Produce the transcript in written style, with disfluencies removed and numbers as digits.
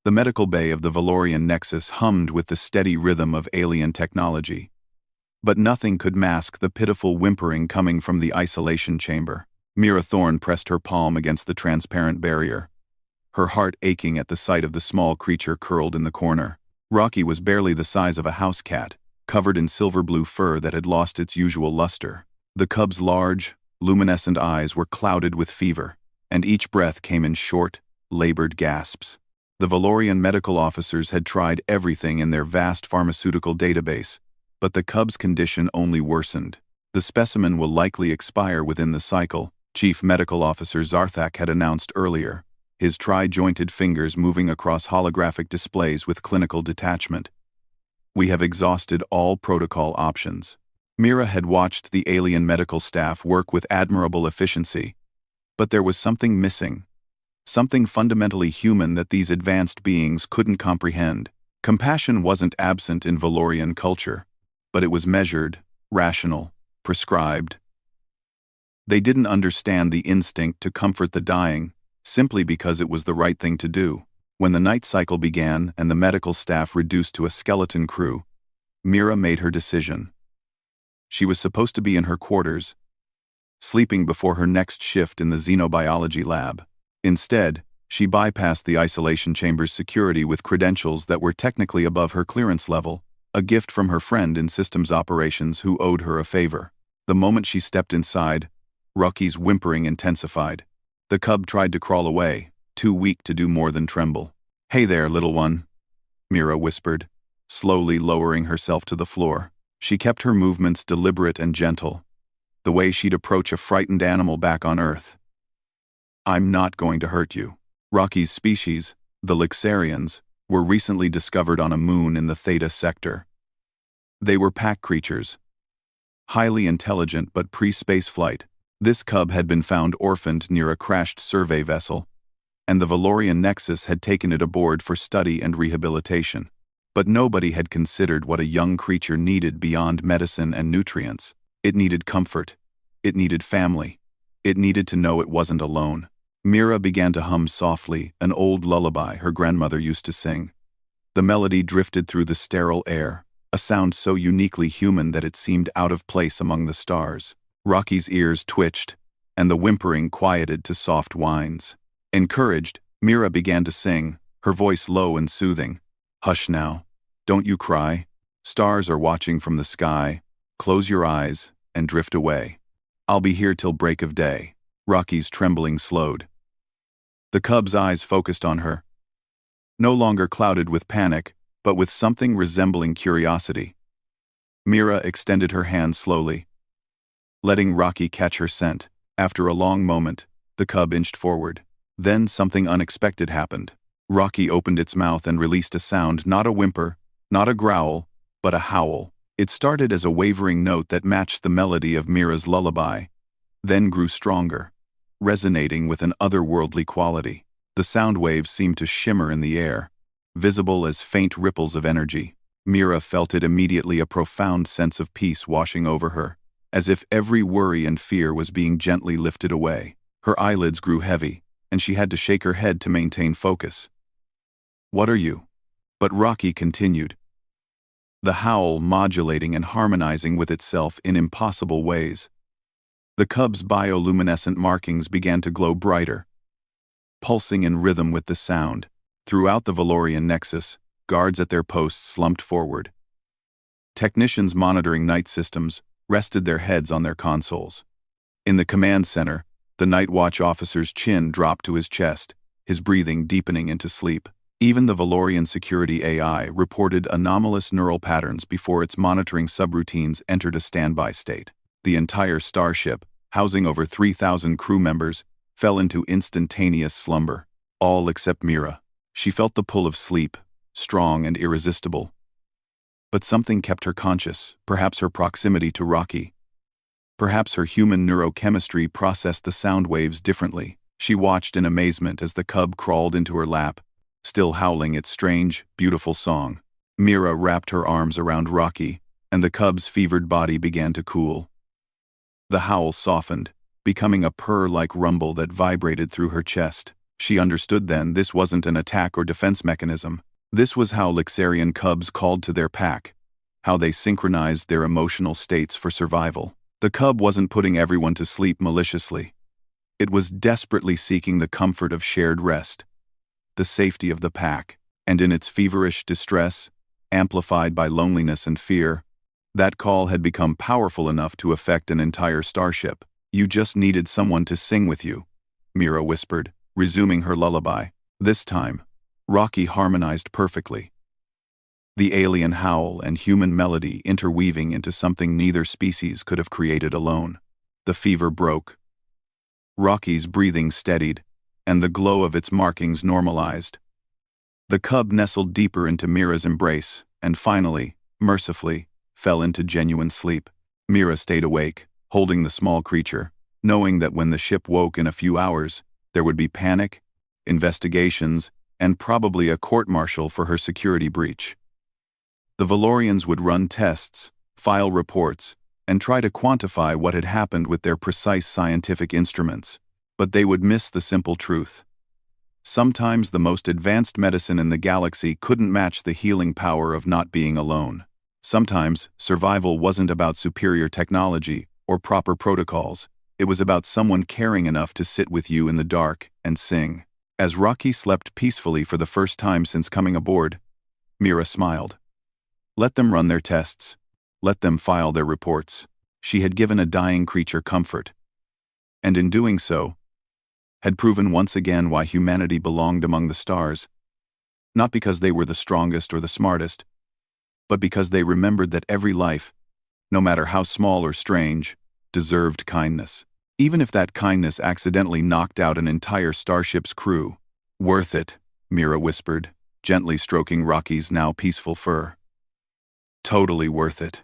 The medical bay of the Valorian Nexus hummed with the steady rhythm of alien technology. But nothing could mask the pitiful whimpering coming from the isolation chamber. Mira Thorne pressed her palm against the transparent barrier, her heart aching at the sight of the small creature curled in the corner. Rocky was barely the size of a house cat, covered in silver-blue fur that had lost its usual luster. The cub's large, luminescent eyes were clouded with fever, and each breath came in short, labored gasps. The Valorian medical officers had tried everything in their vast pharmaceutical database, but the cub's condition only worsened. The specimen will likely expire within the cycle, Chief Medical Officer Zarthak had announced earlier, his tri-jointed fingers moving across holographic displays with clinical detachment. We have exhausted all protocol options. Mira had watched the alien medical staff work with admirable efficiency, but there was something missing. Something fundamentally human that these advanced beings couldn't comprehend. Compassion wasn't absent in Valorian culture, but it was measured, rational, prescribed. They didn't understand the instinct to comfort the dying, simply because it was the right thing to do. When the night cycle began and the medical staff reduced to a skeleton crew, Mira made her decision. She was supposed to be in her quarters, sleeping before her next shift in the xenobiology lab. Instead, she bypassed the isolation chamber's security with credentials that were technically above her clearance level, a gift from her friend in systems operations who owed her a favor. The moment she stepped inside, Rocky's whimpering intensified. The cub tried to crawl away, too weak to do more than tremble. "Hey there, little one," Mira whispered, slowly lowering herself to the floor. She kept her movements deliberate and gentle, the way she'd approach a frightened animal back on Earth. "I'm not going to hurt you." Rocky's species, the Lixarians, were recently discovered on a moon in the Theta sector. They were pack creatures, highly intelligent but pre-spaceflight. This cub had been found orphaned near a crashed survey vessel, and the Valorian Nexus had taken it aboard for study and rehabilitation. But nobody had considered what a young creature needed beyond medicine and nutrients. It needed comfort. It needed family. It needed to know it wasn't alone. Mira began to hum softly, an old lullaby her grandmother used to sing. The melody drifted through the sterile air, a sound so uniquely human that it seemed out of place among the stars. Rocky's ears twitched, and the whimpering quieted to soft whines. Encouraged, Mira began to sing, her voice low and soothing. "Hush now. Don't you cry. Stars are watching from the sky. Close your eyes and drift away. I'll be here till break of day." Rocky's trembling slowed. The cub's eyes focused on her, no longer clouded with panic, but with something resembling curiosity. Mira extended her hand slowly, letting Rocky catch her scent. After a long moment, the cub inched forward. Then something unexpected happened. Rocky opened its mouth and released a sound, not a whimper, not a growl, but a howl. It started as a wavering note that matched the melody of Mira's lullaby, then grew stronger, resonating with an otherworldly quality. The sound waves seemed to shimmer in the air, visible as faint ripples of energy. Mira felt it immediately, a profound sense of peace washing over her, as if every worry and fear was being gently lifted away. Her eyelids grew heavy, and she had to shake her head to maintain focus. "What are you?" But Rocky continued, the howl modulating and harmonizing with itself in impossible ways. The cub's bioluminescent markings began to glow brighter, pulsing in rhythm with the sound. Throughout the Valorian Nexus, guards at their posts slumped forward. Technicians monitoring night systems rested their heads on their consoles. In the command center, the Night Watch officer's chin dropped to his chest, his breathing deepening into sleep. Even the Valorian security AI reported anomalous neural patterns before its monitoring subroutines entered a standby state. The entire Starship, housing over 3,000 crew members, fell into instantaneous slumber, all except Mira. She felt the pull of sleep, strong and irresistible. But something kept her conscious, perhaps her proximity to Rocky. Perhaps her human neurochemistry processed the sound waves differently. She watched in amazement as the cub crawled into her lap, still howling its strange, beautiful song. Mira wrapped her arms around Rocky, and the cub's fevered body began to cool. The howl softened, becoming a purr-like rumble that vibrated through her chest. She understood then this wasn't an attack or defense mechanism. This was how Lixarian cubs called to their pack, how they synchronized their emotional states for survival. The cub wasn't putting everyone to sleep maliciously. It was desperately seeking the comfort of shared rest, the safety of the pack, and in its feverish distress, amplified by loneliness and fear, that call had become powerful enough to affect an entire starship. You just needed someone to sing with you, Mira whispered, resuming her lullaby. This time, Rocky harmonized perfectly, the alien howl and human melody interweaving into something neither species could have created alone. The fever broke. Rocky's breathing steadied, and the glow of its markings normalized. The cub nestled deeper into Mira's embrace, and finally, mercifully, fell into genuine sleep. Mira stayed awake, holding the small creature, knowing that when the ship woke in a few hours, there would be panic, investigations, and probably a court-martial for her security breach. The Valorians would run tests, file reports, and try to quantify what had happened with their precise scientific instruments, but they would miss the simple truth. Sometimes the most advanced medicine in the galaxy couldn't match the healing power of not being alone. Sometimes survival wasn't about superior technology or proper protocols. It was about someone caring enough to sit with you in the dark and sing. As Rocky slept peacefully for the first time since coming aboard, Mira smiled. Let them run their tests. Let them file their reports. She had given a dying creature comfort, and in doing so, had proven once again why humanity belonged among the stars, not because they were the strongest or the smartest, but because they remembered that every life, no matter how small or strange, deserved kindness. Even if that kindness accidentally knocked out an entire starship's crew. Worth it, Mira whispered, gently stroking Rocky's now peaceful fur. Totally worth it.